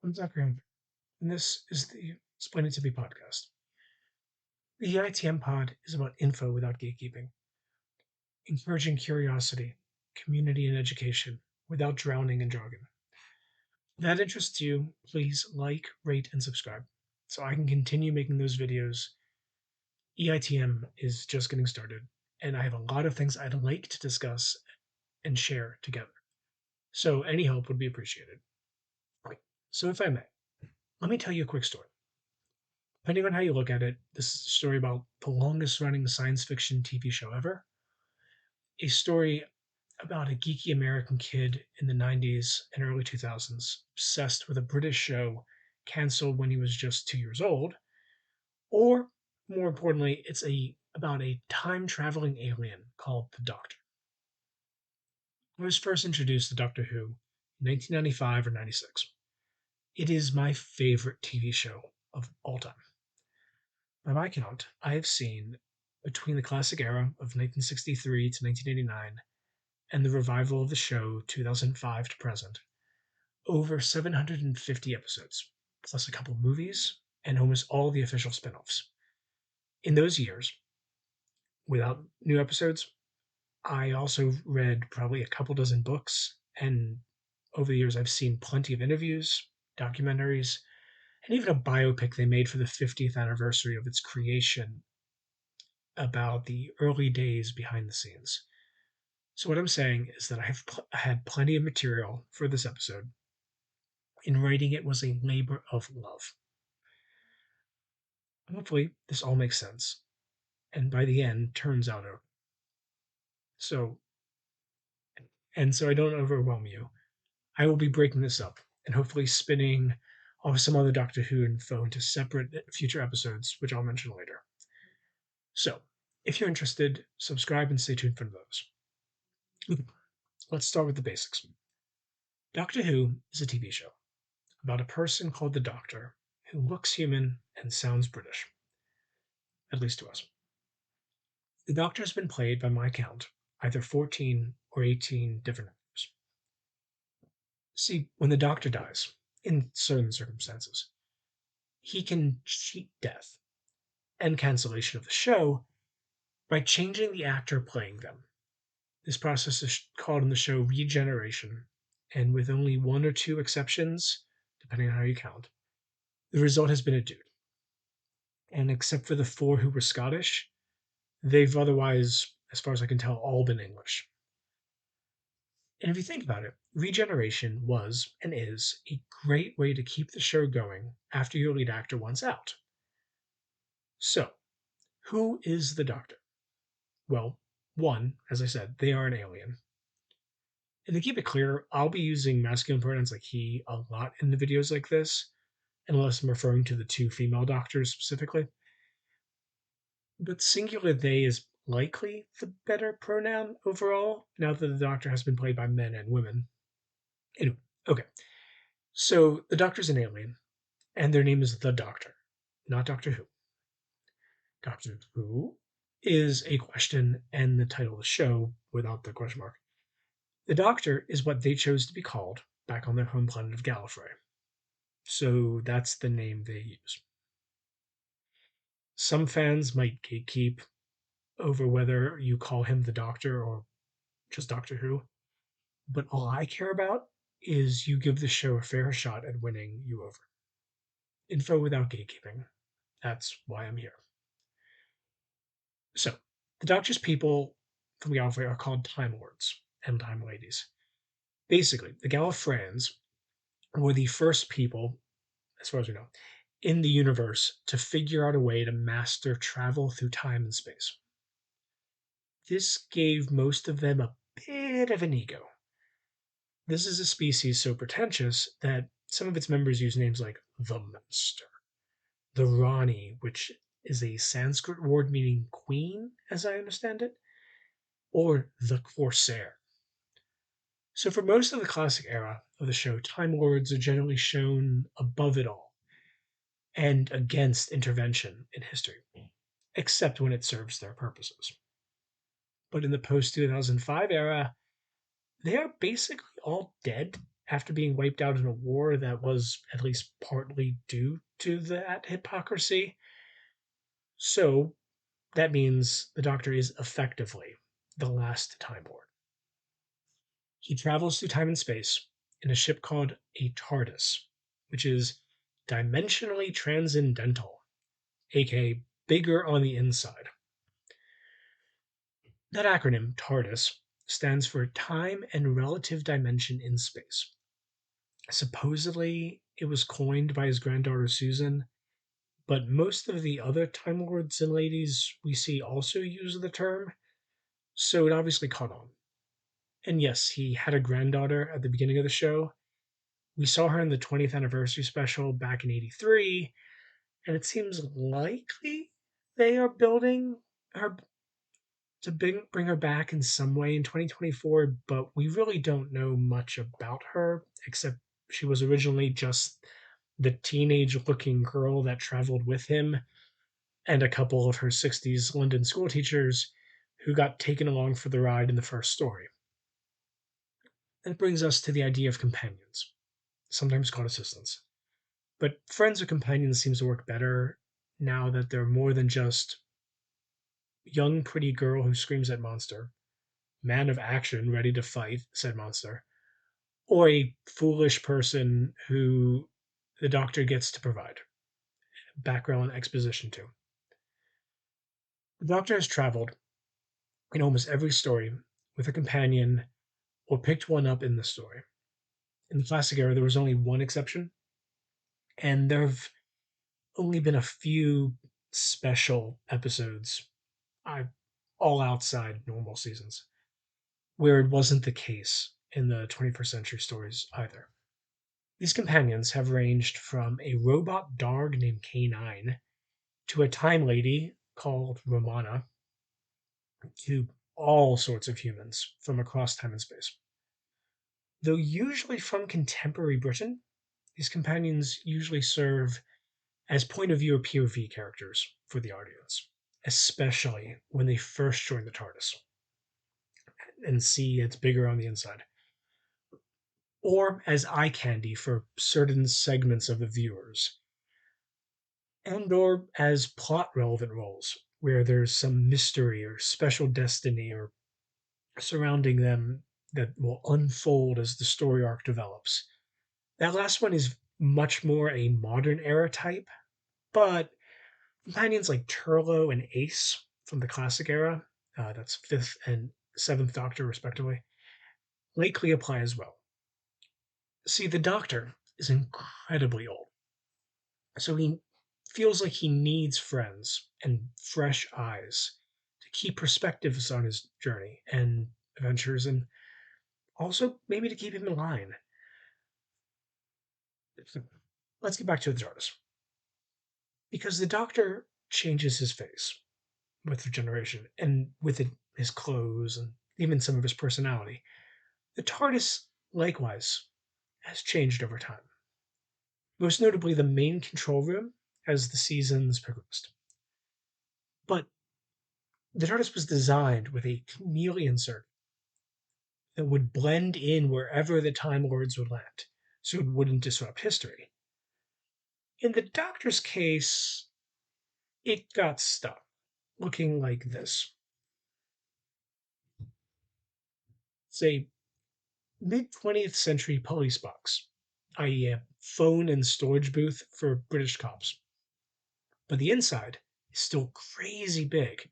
I'm Zachary Hunter, and this is the Explain It to Me podcast. The EITM pod is about info without gatekeeping, encouraging curiosity, community, and education without drowning in jargon. If that interests you, please like, rate, and subscribe so I can continue making those videos. EITM is just getting started, and I have a lot of things I'd like to discuss and share together. So any help would be appreciated. Right. So if I may, let me tell you a quick story. Depending on how you look at it, this is a story about the longest running science fiction TV show ever. A story about a geeky American kid in the 90s and early 2000s, obsessed with a British show canceled when he was just 2 years old. Or, more importantly, it's about a time traveling alien called the Doctor. I was first introduced to Doctor Who in 1995 or 96. It is my favorite TV show of all time. By my count, I have seen, between the classic era of 1963 to 1989 and the revival of the show 2005 to present, over 750 episodes, plus a couple movies and almost all the official spin offs. In those years, without new episodes, I also read probably a couple dozen books, and over the years, I've seen plenty of interviews, documentaries, and even a biopic they made for the 50th anniversary of its creation about the early days behind the scenes. So, what I'm saying is that I had plenty of material for this episode, and writing it was a labor of love. Hopefully, this all makes sense, and by the end, turns out okay. So, so I don't overwhelm you, I will be breaking this up and hopefully spinning off some other Doctor Who info into separate future episodes, which I'll mention later. So, if you're interested, subscribe and stay tuned for those. Let's start with the basics. Doctor Who is a TV show about a person called the Doctor who looks human and sounds British, at least to us. The Doctor has been played, by my count, either 14 or 18 different actors. See, when the Doctor dies, in certain circumstances, he can cheat death and cancellation of the show by changing the actor playing them. This process is called in the show regeneration, and with only one or two exceptions, depending on how you count, the result has been a dude. And except for the four who were Scottish, they've otherwise, as far as I can tell, all been English. And if you think about it, regeneration was and is a great way to keep the show going after your lead actor wants out. So, who is the Doctor? Well, one, as I said, they are an alien. And to keep it clear, I'll be using masculine pronouns like he a lot in the videos like this, unless I'm referring to the two female doctors specifically. But singular they is likely the better pronoun overall, now that the Doctor has been played by men and women. Anyway, okay. So the Doctor's an alien, and their name is the Doctor, not Doctor Who. Doctor Who is a question and the title of the show without the question mark. The Doctor is what they chose to be called back on their home planet of Gallifrey. So that's the name they use. Some fans might gatekeep over whether you call him the Doctor or just Doctor Who, but all I care about is you give the show a fair shot at winning you over. Info without gatekeeping. That's why I'm here. So, the Doctor's people from Gallifrey are called Time Lords and Time Ladies. Basically, the Gallifreyans were the first people, as far as we know, in the universe to figure out a way to master travel through time and space. This gave most of them a bit of an ego. This is a species so pretentious that some of its members use names like the Master, the Rani, which is a Sanskrit word meaning queen, as I understand it, or the Corsair. So, for most of the classic era of the show, Time Lords are generally shown above it all and against intervention in history, except when it serves their purposes. But in the post 2005 era, they are basically all dead after being wiped out in a war that was at least partly due to that hypocrisy. So that means the Doctor is effectively the last Time Lord. He travels through time and space in a ship called a TARDIS, which is dimensionally transcendental, aka bigger on the inside. That acronym, TARDIS, stands for Time and Relative Dimension in Space. Supposedly, it was coined by his granddaughter Susan, but most of the other Time Lords and ladies we see also use the term, so it obviously caught on. And yes, he had a granddaughter at the beginning of the show. We saw her in the 20th anniversary special back in '83, and it seems likely they are building her to bring her back in some way in 2024, but we really don't know much about her, except she was originally just the teenage looking girl that traveled with him and a couple of her 60s London school teachers who got taken along for the ride in the first story. That brings us to the idea of companions, sometimes called assistants. But friends or companions seems to work better now that they're more than just young pretty girl who screams at monster, man of action ready to fight said monster, or a foolish person who the Doctor gets to provide background exposition to. The Doctor has traveled in almost every story with a companion or picked one up in the story. In the classic era, there was only one exception, and there have only been a few special episodes, I, all outside normal seasons, where it wasn't the case in the 21st century stories either. These companions have ranged from a robot dog named K9 to a time lady called Romana to all sorts of humans from across time and space. Though usually from contemporary Britain, these companions usually serve as point of view or POV characters for the audience, especially when they first join the TARDIS and see it's bigger on the inside, or as eye candy for certain segments of the viewers, and or as plot relevant roles where there's some mystery or special destiny or surrounding them that will unfold as the story arc develops. That last one is much more a modern era type, but companions like Turlo and Ace from the classic era, that's fifth and seventh Doctor respectively, likely apply as well. See, the Doctor is incredibly old, so he feels like he needs friends and fresh eyes to keep perspectives on his journey and adventures, and also maybe to keep him in line. Let's get back to the TARDIS. Because the Doctor changes his face with regeneration and with it, his clothes and even some of his personality. The TARDIS, likewise, has changed over time, most notably the main control room as the seasons progressed. But the TARDIS was designed with a chameleon circuit that would blend in wherever the Time Lords would land, so it wouldn't disrupt history. In the Doctor's case, it got stuck, looking like this. It's a mid 20th century police box, i.e., a phone and storage booth for British cops. But the inside is still crazy big,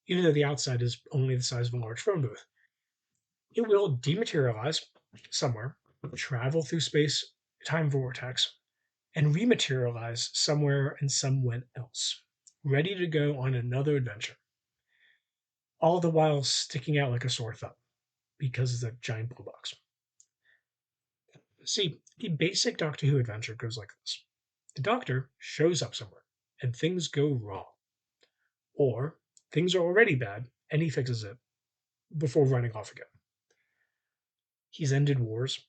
even though the outside is only the size of a large phone booth. It will dematerialize somewhere, travel through space time vortex, and rematerialize somewhere and someone else, ready to go on another adventure. All the while sticking out like a sore thumb because it's a giant blue box. See, the basic Doctor Who adventure goes like this: the Doctor shows up somewhere, and things go wrong. Or things are already bad, and he fixes it before running off again. He's ended wars,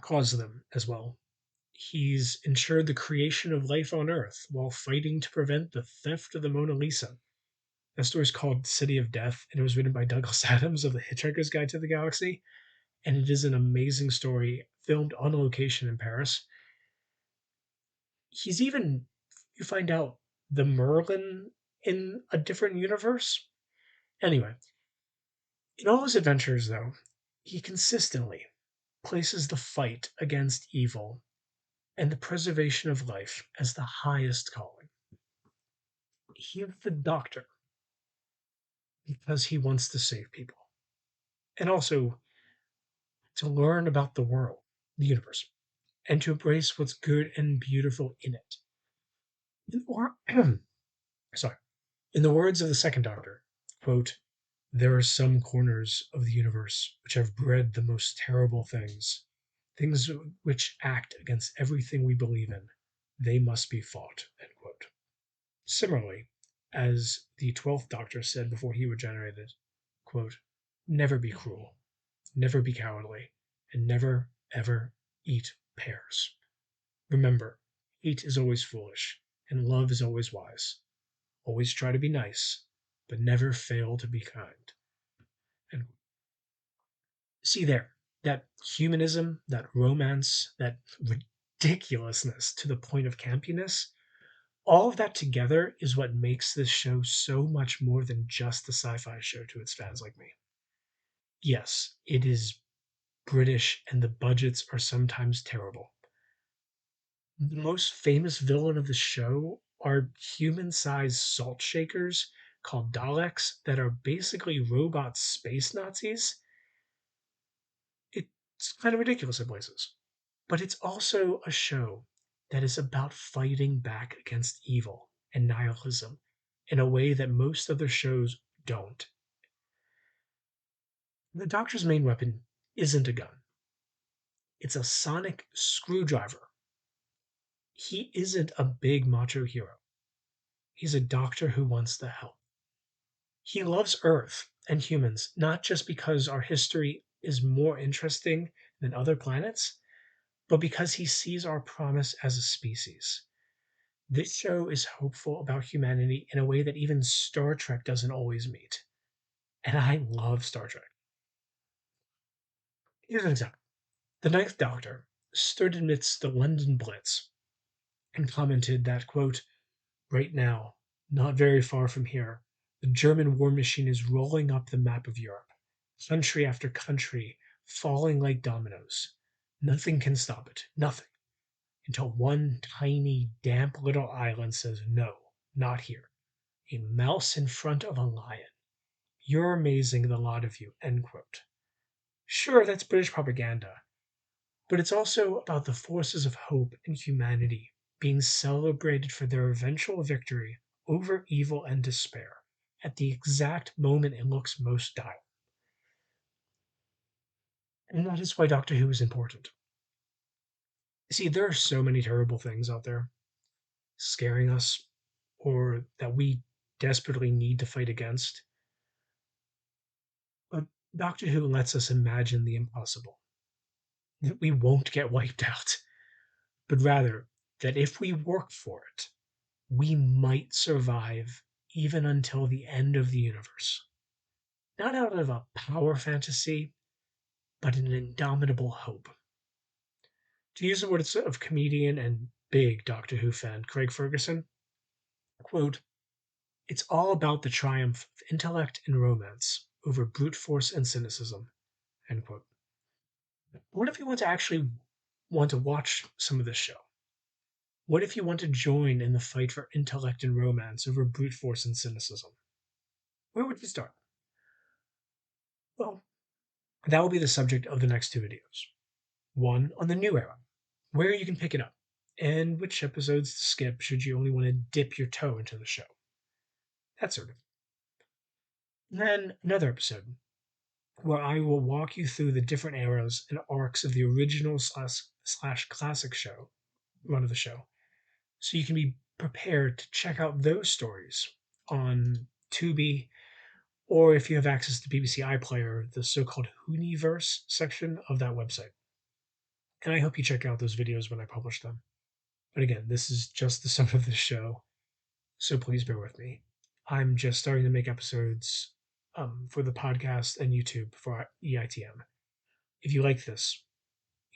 caused them as well. He's ensured the creation of life on Earth while fighting to prevent the theft of the Mona Lisa. That story is called City of Death, and it was written by Douglas Adams of The Hitchhiker's Guide to the Galaxy. And it is an amazing story filmed on location in Paris. He's even, you find out, the Merlin in a different universe. Anyway, in all his adventures, though, he consistently places the fight against evil and the preservation of life as the highest calling. He is the doctor because he wants to save people and also to learn about the world, the universe, and to embrace what's good and beautiful in it. Or, sorry, in the words of the second doctor, quote, there are some corners of the universe which have bred the most terrible things, things which act against everything we believe in. They must be fought. End quote. Similarly, as the 12th Doctor said before he regenerated, quote, never be cruel, never be cowardly, and never, ever eat pears. Remember, hate is always foolish, and love is always wise. Always try to be nice, but never fail to be kind. And see there, that humanism, that romance, that ridiculousness to the point of campiness, all of that together is what makes this show so much more than just a sci-fi show to its fans like me. Yes, it is British and the budgets are sometimes terrible. The most famous villain of the show are human-sized salt shakers called Daleks that are basically robot space Nazis. It's kind of ridiculous in places. But it's also a show that is about fighting back against evil and nihilism in a way that most other shows don't. The Doctor's main weapon isn't a gun, it's a sonic screwdriver. He isn't a big macho hero, he's a doctor who wants to help. He loves Earth and humans, not just because our history is more interesting than other planets, but because he sees our promise as a species. This show is hopeful about humanity in a way that even Star Trek doesn't always meet. And I love Star Trek. Here's an example. The Ninth Doctor stood amidst the London Blitz and commented that, quote, right now, not very far from here, the German war machine is rolling up the map of Europe, country after country falling like dominoes. Nothing can stop it. Nothing. Until one tiny, damp little island says, no, not here. A mouse in front of a lion. You're amazing, the lot of you. End quote. Sure, that's British propaganda, but it's also about the forces of hope and humanity being celebrated for their eventual victory over evil and despair at the exact moment it looks most dire. And that is why Doctor Who is important. See, there are so many terrible things out there scaring us or that we desperately need to fight against. But Doctor Who lets us imagine the impossible. That we won't get wiped out, but rather that if we work for it, we might survive even until the end of the universe. Not out of a power fantasy, but an indomitable hope. To use the words of comedian and big Doctor Who fan Craig Ferguson, quote, it's all about the triumph of intellect and romance over brute force and cynicism, end quote. What if you want to watch some of this show? What if you want to join in the fight for intellect and romance over brute force and cynicism? Where would you start? Well, that will be the subject of the next two videos. One on the new era, where you can pick it up, and which episodes to skip should you only want to dip your toe into the show. That sort of. And then another episode where I will walk you through the different eras and arcs of the original slash classic show, run of the show, so you can be prepared to check out those stories on Tubi, or if you have access to BBC iPlayer, the so-called Hooniverse section of that website. And I hope you check out those videos when I publish them. But again, this is just the start of the show, so please bear with me. I'm just starting to make episodes for the podcast and YouTube for EITM. If you like this,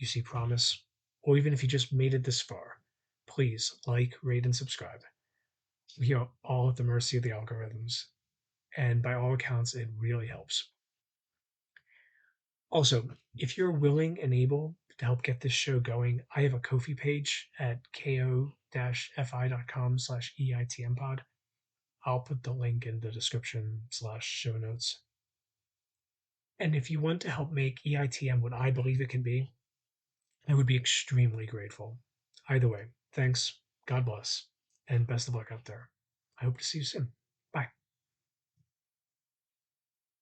you see promise, or even if you just made it this far, please like, rate, and subscribe. We are all at the mercy of the algorithms, and by all accounts, it really helps. Also, if you're willing and able to help get this show going, I have a Ko-fi page at ko-fi.com/eitmpod. I'll put the link in the description/show notes. And if you want to help make EITM what I believe it can be, I would be extremely grateful. Either way, thanks, God bless, and best of luck out there. I hope to see you soon.